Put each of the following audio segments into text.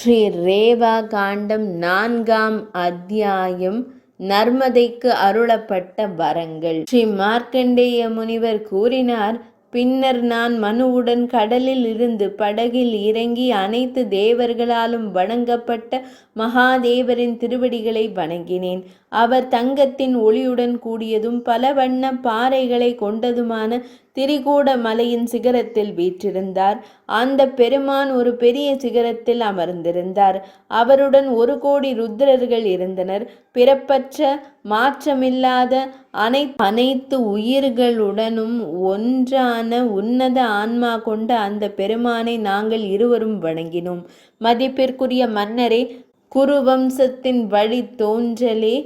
ஸ்ரீ ரேவா காண்டம் 4ஆம் அத்தியாயம். நர்மதைக்கு அருளப்பட்ட வரங்கள். ஸ்ரீ மார்க்கண்டேய முனிவர் கூறினார், பின்னர் நான் மனுவுடன் கடலில் இருந்து படகில் இறங்கி அனைத்து தேவர்களாலும் வணங்கப்பட்ட மகாதேவரின் திருவடிகளை வணங்கினேன். அவர் தங்கத்தின் ஒளியுடன் கூடியதும் பல வண்ண பாறைகளை கொண்டதுமான திரிகூட மலையின் சிகரத்தில் வீற்றிருந்தார். அந்த பெருமான் ஒரு பெரிய சிகரத்தில் அமர்ந்திருந்தார். அவருடன் 1 கோடி ருத்ரர்கள் இருந்தனர். பிறப்பற்ற மாற்றமில்லாத அனைத்து உயிர்களுடனும் ஒன்றான உன்னத ஆன்மா கொண்ட அந்த பெருமானை நாங்கள் இருவரும் வணங்கினோம். மதிப்பிற்குரிய மன்னரே, குருவம்சத்தின் வழி தோன்றலே,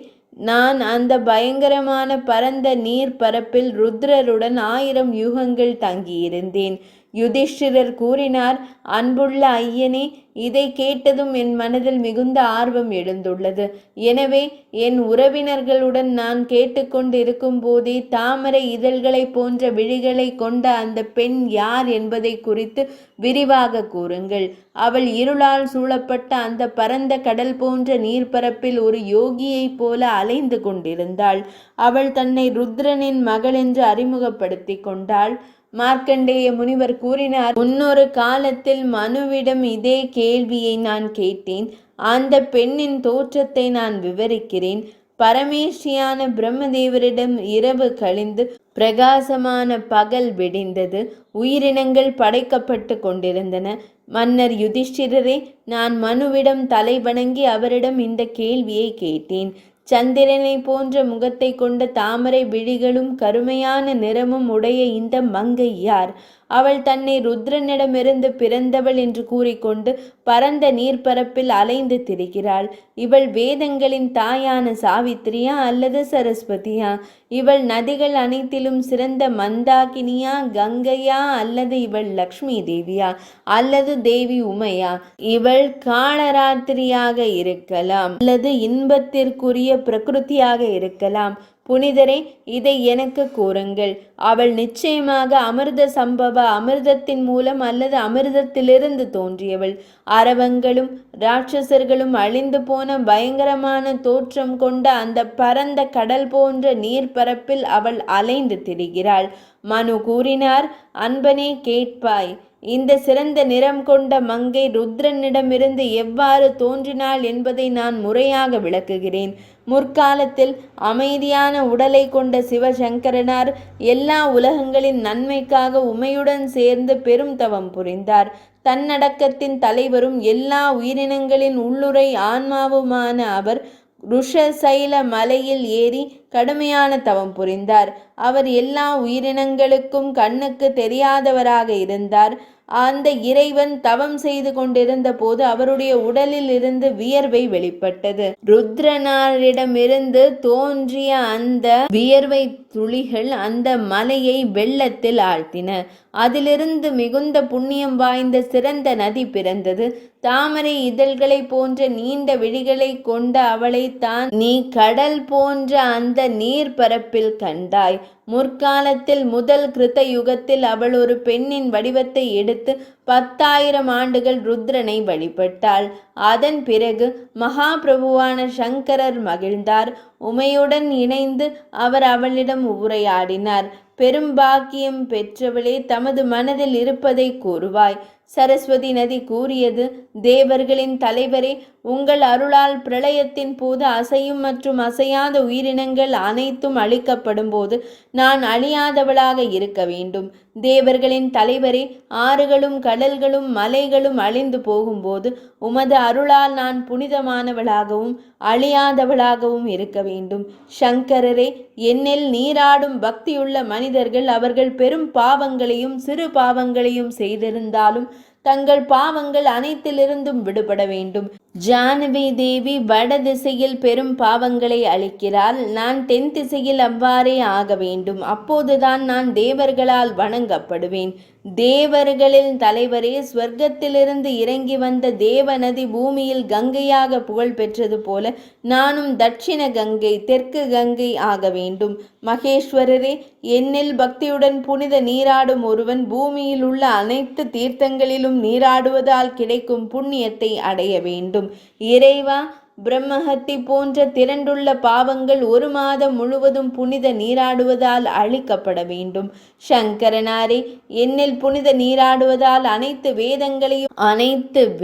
நான் அந்த பயங்கரமான பரந்த நீர் பரப்பில் ருத்ரருடன் 1000 யுகங்கள் தங்கியிருந்தேன். யுதிஷ்டிரர் கூறினார், அன்புள்ள ஐயனே, இதை கேட்டதும் என் மனதில் மிகுந்த ஆர்வம் எழுந்துள்ளது. எனவே என் உறவினர்களுடன் நான் கேட்டுக்கொண்டிருக்கும் போதே தாமரை இதழ்களை போன்ற விழிகளை கொண்ட அந்த பெண் யார் என்பதை குறித்து விரிவாக கூறுங்கள். அவள் இருளால் சூழப்பட்ட அந்த பரந்த கடல் போன்ற நீர்ப்பரப்பில் ஒரு யோகியைப் போல அலைந்து கொண்டிருந்தாள். அவள் தன்னை ருத்ரனின் மகள் என்று அறிமுகப்படுத்தி கொண்டாள். மார்க்கண்டேய முனிவர் கூறினார், முன்னொரு காலத்தில் மனுவிடம் இதே கேள்வியை நான் கேட்டேன். அந்த பெண்ணின் தோற்றத்தை நான் விவரிக்கிறேன். பரமேஷ்டியான பிரம்மதேவரிடம் இரவு கழிந்து பிரகாசமான பகல் விடிந்தது. உயிரினங்கள் படைக்கப்பட்டு கொண்டிருந்தன. மன்னர் யுதிஷ்டிரரே, நான் மனுவிடம் தலை வணங்கி அவரிடம் இந்த கேள்வியை கேட்டேன். சந்திரனை போன்ற முகத்தை கொண்ட தாமரை விழிகளும் கருமையான நிறமும் உடைய இந்த மங்கை யார்? அவள் தன்னை ருத்ரனிடமிருந்து பிறந்தவள் என்று கூறிக்கொண்டு பரந்த நீர்ப்பரப்பில் அலைந்து திரிகிறாள். இவள் வேதங்களின் தாயான சாவித்திரியா அல்லது சரஸ்வதியா? இவள் நதிகள் அனைத்திலும் சிறந்த மந்தாகினியா, கங்கையா அல்லது இவள் லக்ஷ்மி தேவியா அல்லது தேவி உமையா? இவள் காளராத்திரியாக இருக்கலாம் அல்லது இன்பத்திற்குரிய பிரகிருதியாக இருக்கலாம். புனிதரே, இதை எனக்கு கூறுங்கள். அவள் நிச்சயமாக அமிர்த சம்பவ அமிர்தத்தின் மூலம் அல்லது அமிர்தத்திலிருந்து தோன்றியவள். அரவங்களும் ராட்சசர்களும் அழிந்து போன பயங்கரமான தோற்றம் கொண்ட அந்த பரந்த கடல் போன்ற நீர்ப்பரப்பில் அவள் அலைந்து திரிகிறாள். மனு கூறினார், அன்பனே கேட்பாய். இந்த சிறந்த நிறம் கொண்ட மங்கை ருத்ரனிடமிருந்து எவ்வாறு தோன்றினாள் என்பதை நான் முறையாக விளக்குகிறேன். முற்காலத்தில் அமைதியான உடலை கொண்ட சிவசங்கரனார் எல்லா உலகங்களின் நன்மைக்காக உமையுடன் சேர்ந்து பெரும் தவம் புரிந்தார். தன்னடக்கத்தின் தலைவரும் எல்லா உயிரினங்களின் உள்ளுரை ஆன்மாவுமான அவர் ருஷசைல மலையில் ஏறி கடுமையான தவம் புரிந்தார். அவர் எல்லா உயிரினங்களுக்கும் கண்ணுக்கு தெரியாதவராக இருந்தார். அந்த இறைவன் தவம் செய்து கொண்டிருந்த போது அவருடைய உடலில் இருந்து வியர்வை வெளிப்பட்டது. ருத்ரனாரிடமிருந்து தோன்றிய அந்த வியர்வை துளிகள் அந்த மலையை வெள்ளத்தில் ஆழ்த்தின. அதிலிருந்து மிகுந்த புண்ணியம் வாய்ந்த சிறந்த நதி பிறந்தது. தாமரை இதழ்களை போன்ற நீண்ட விழிகளை கொண்ட அவளை தான் நீ கடல் போன்ற அந்த நீர் பரப்பில் கண்டாய். முற்காலத்தில் முதல் கிருத்த யுகத்தில் அவள் ஒரு பெண்ணின் வடிவத்தை எடுத்து 10,000 ஆண்டுகள் ருத்ரனை வழிபட்டாள். அதன் பிறகு மகாபிரபுவான சங்கரர் மகிழ்ந்தார். உமையுடன் இணைந்து அவர் அவளிடம் உரையாடினார். பெரும் பாக்கியம் பெற்றவளே, தமது மனதில் இருப்பதை கூறுவாய். சரஸ்வதி நதி கூறியது, தேவர்களின் தலைவரே, உங்கள் அருளால் பிரளயத்தின் போது அசையும் மற்றும் அசையாத உயிரினங்கள் அனைத்தும் அழிக்கப்படும் போது நான் அழியாதவளாக இருக்க வேண்டும். தேவர்களின் தலைவரே, ஆறுகளும் கடல்களும் மலைகளும் அழிந்து போகும்போது உமது அருளால் நான் புனிதமானவளாகவும் அழியாதவளாகவும் இருக்க வேண்டும். சங்கரரே, என்னில் நீராடும் பக்தியுள்ள மனிதர்கள் அவர்கள் பெரும் பாவங்களையும் சிறு பாவங்களையும் செய்திருந்தாலும் தங்கள் பாவங்கள் அனைத்திலிருந்தும் விடுபட வேண்டும். ஜானவி தேவி வட திசையில் பெரும் பாவங்களை அளிக்கிறாள். நான் தென் திசையில் அவ்வாறே ஆக வேண்டும். அப்போதுதான் நான் தேவர்களால் வணங்கப்படுவேன். தேவர்களின் தலைவரே, ஸ்வர்க்கத்திலிருந்து இறங்கி வந்த தேவநதி பூமியில் கங்கையாக புகழ் பெற்றது போல நானும் தட்சிண கங்கை, தெற்கு கங்கை ஆக வேண்டும். மகேஸ்வரரே, என்னில் பக்தியுடன் புனித நீராடும் ஒருவன் பூமியில் உள்ள அனைத்து தீர்த்தங்களிலும் நீராடுவதால் கிடைக்கும் புண்ணியத்தை அடைய வேண்டும். இறைவா, பிரம்மஹத்தி போன்ற திரண்டுள்ள பாவங்கள் 1 மாதம் முழுவதும் புனித நீராடுவதால் அழிக்கப்பட வேண்டும். சங்கரனாரே, என்னில் புனித நீராடுவதால் அனைத்து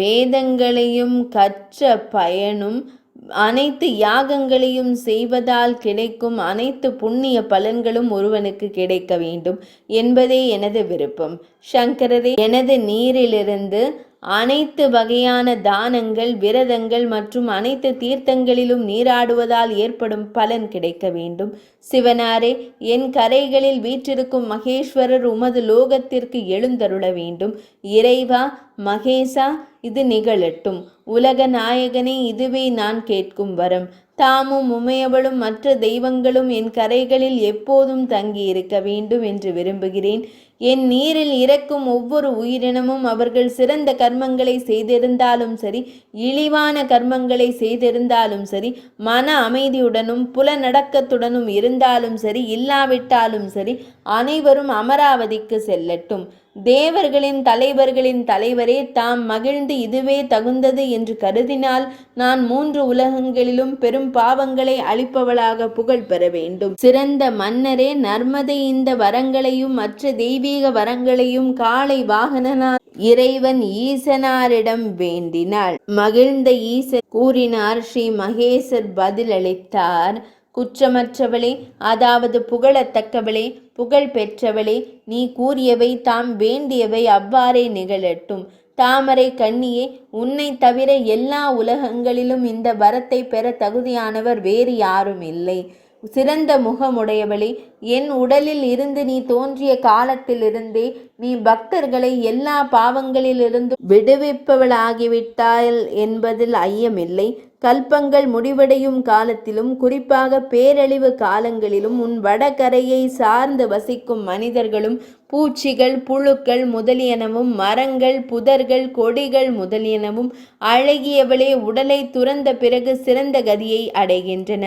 வேதங்களையும் கற்ற பயனும் அனைத்து யாகங்களையும் செய்வதால் கிடைக்கும் அனைத்து புண்ணிய பலன்களும் ஒருவனுக்கு கிடைக்க வேண்டும் என்பதே எனது விருப்பம். சங்கரரே, எனது நீரிலிருந்து அனைத்து வகையான தானங்கள், விரதங்கள் மற்றும் அனைத்து தீர்த்தங்களிலும் நீராடுவதால் ஏற்படும் பலன் கிடைக்க வேண்டும். சிவனாரே, என் கரைகளில் வீற்றிருக்கும் மகேஸ்வரர் உமது லோகத்திற்கு எழுந்தருள வேண்டும். இறைவா, மகேசா, இது நிகழட்டும். உலக நாயகனே, இதுவே நான் கேட்கும் வரம். தாமும் உமையவளும் மற்ற தெய்வங்களும் என் கரைகளில் எப்போதும் தங்கியிருக்க வேண்டும் என்று விரும்புகிறேன். என் நீரில் இறக்கும் ஒவ்வொரு உயிரினமும் அவர்கள் சிறந்த கர்மங்களை செய்திருந்தாலும் சரி, இழிவான கர்மங்களை செய்திருந்தாலும் சரி, மன அமைதியுடனும் புலநடக்கத்துடனும் இருந்தாலும் சரி, இல்லாவிட்டாலும் சரி, அனைவரும் அமராவதிக்கு செல்லட்டும். தேவர்களின் தலைவரே, தாம் மகிழ்ந்து இதுவே தகுந்தது என்று கருதினால் நான் 3 உலகங்களிலும் பெரும் பாவங்களை அளிப்பவளாக புகழ் பெற வேண்டும். சிறந்த மன்னரே, நர்மதை இந்த வரங்களையும் மற்ற தெய்வீக வரங்களையும் காளை வாகனனார் இறைவன் ஈசனாரிடம் வேண்டினாள். மகிழ்ந்த ஈசன் கூறினார். ஸ்ரீ மகேசர் பதிலளித்தார். குற்றமற்றவளே, அதாவது புகழத்தக்கவளே, புகழ் பெற்றவளே, நீ கூறியவை, தாம் வேண்டியவை அவ்வாறே நிகழட்டும். தாமரை கண்ணியே, உன்னை தவிர எல்லா உலகங்களிலும் இந்த வரத்தை பெற தகுதியானவர் வேறு யாரும் இல்லை. சிறந்த முகமுடையவளே, என் உடலில் இருந்து நீ தோன்றிய காலத்திலிருந்தே நீ பக்தர்களை எல்லா பாவங்களிலிருந்தும் விடுவிப்பவளாகிவிட்டாள் என்பதில் ஐயமில்லை. கல்பங்கள் முடிவடையும் காலத்திலும், குறிப்பாக பேரழிவு காலங்களிலும் உன் வடகரையை சார்ந்து வசிக்கும் மனிதர்களும் பூச்சிகள், புழுக்கள் முதலியனவும், மரங்கள், புதர்கள், கொடிகள் முதலியனவும் அழகியவளே உடலை துறந்த பிறகு சிறந்த கதியை அடைகின்றன.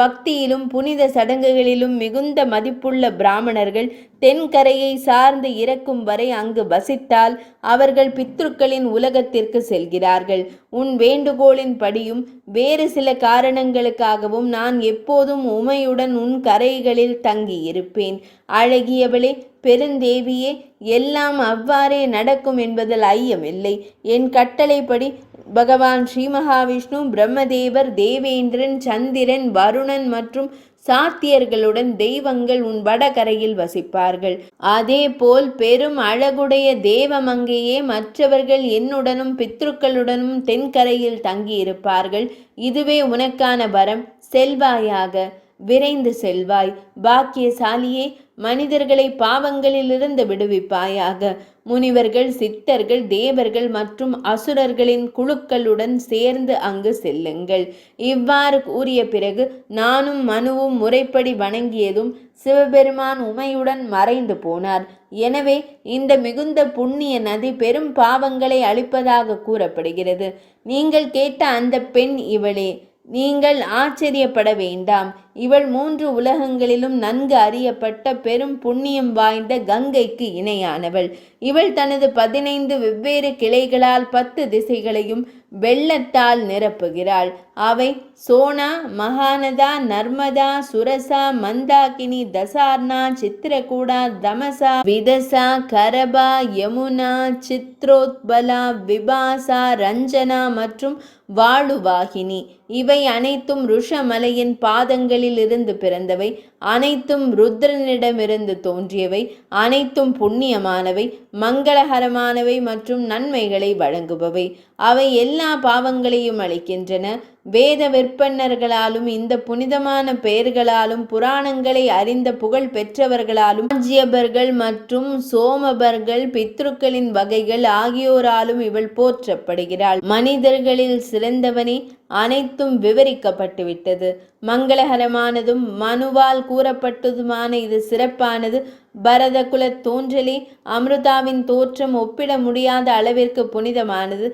பக்தியிலும் புனித சடங்குகளிலும் மிகுந்த மதிப்புள்ள பிராமணர்கள் தென்கரையை சார்ந்து இறக்கும் வரை அங்கு வசித்தால் அவர்கள் பித்ருக்களின் உலகத்திற்கு செல்கிறார்கள். உன் வேண்டுகோளின் படியும் வேறு சில காரணங்களுக்காகவும் நான் எப்போதும் உமையுடன் உன் கரைகளில் தங்கியிருப்பேன். அழகியவளே, பெருந்தேவியே, எல்லாம் அவ்வாறே நடக்கும் என்பதில் ஐயமில்லை. என் கட்டளைப்படி பகவான் ஸ்ரீ மகாவிஷ்ணு, பிரம்மதேவர், தேவேந்திரன், சந்திரன், வருணன் மற்றும் சாத்தியர்களுடன் தெய்வங்கள் உன் வடகரையில் வசிப்பார்கள். அதேபோல் பெரும் அழகுடைய தேவமங்கையே மற்றவர்கள் என்னுடனும் பித்ருக்களுடனும் தென்கரையில் தங்கியிருப்பார்கள். இதுவே உனக்கான வரம். செல்வாயாக, விரைந்து செல்வாய். பாக்கியசாலியே, மனிதர்களை பாவங்களிலிருந்து விடுவிப்பாயாக. முனிவர்கள், சித்தர்கள், தேவர்கள் மற்றும் அசுரர்களின் குழுக்களுடன் சேர்ந்து அங்கு செல்லுங்கள். இவ்வாறு கூறிய பிறகு நானும் மனுவும் முறைப்படி வணங்கியதும் சிவபெருமான் உமையுடன் மறைந்து போனார். எனவே இந்த மிகுந்த புண்ணிய நதி பெரும் பாவங்களை அளிப்பதாக கூறப்படுகிறது. நீங்கள் கேட்ட அந்த பெண் இவளே. நீங்கள் ஆச்சரியப்பட வேண்டாம். இவள் 3 உலகங்களிலும் நன்கு அறியப்பட்ட பெரும் புண்ணியம் வாய்ந்த கங்கைக்கு இணையானவள். இவள் தனது 15 வெவ்வேறு கிளைகளால் 10 திசைகளையும் வெள்ளத்தால் நிரப்புகிறாள். அவை சோனா, மகாநதா, நர்மதா, சுரசா, மந்தாகினி, தசார்ணா, சித்திரகூடா, தமசா, விதசா, கரபா, யமுனா, சித்ரோத்பலா, விபாசா, ரஞ்சனா மற்றும் வாளுவாகினி. இவை அனைத்தும் ருஷமலையின் பாதங்களில் இருந்து பிறந்தவை. அனைத்தும் ருத்ரனிடமிருந்து தோன்றியவை. அனைத்தும் புண்ணியமானவை, மங்களகரமானவை மற்றும் நன்மைகளை வழங்குபவை. அவை எல்லா பாவங்களையும் அளிக்கின்றன. வேத விற்பன்னர்களாலும் இந்த புனிதமான பெயர்களாலும் புராணங்களை அறிந்த புகழ் பெற்றவர்களாலும் ராஜ்யபர்கள் மற்றும் சோமபர்கள், பித்ருக்களின் வகைகள் ஆகியோராலும் இவள் போற்றப்படுகிறாள். மனிதர்களில் சிறந்தவனே, அனைத்தும் விவரிக்கப்பட்டுவிட்டது. மங்களகரமானதும் மனுவால் கூறப்பட்டதுமான இது சிறப்பானது பரத குலத் தோன்றலே, அமிர்தாவின் தோற்றம் ஒப்பிட முடியாத அளவிற்கு புனிதமானது.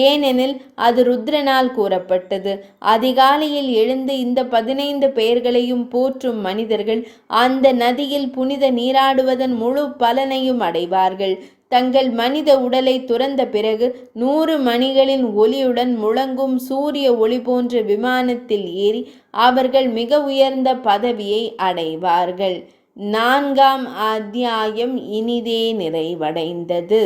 ஏனெனில் அது ருத்ரனால் கூறப்பட்டது. அதிகாலையில் எழுந்து இந்த 15 பெயர்களையும் போற்றும் மனிதர்கள் அந்த நதியில் புனித நீராடுவதன் முழு பலனையும் அடைவார்கள். தங்கள் மனித உடலை துறந்த பிறகு 100 மணிகளின் ஒலியுடன் முழங்கும் சூரிய ஒளி போன்ற விமானத்தில் ஏறி அவர்கள் மிக உயர்ந்த பதவியை அடைவார்கள். 4ஆம் அத்தியாயம் இனிதே நிறைவடைந்தது.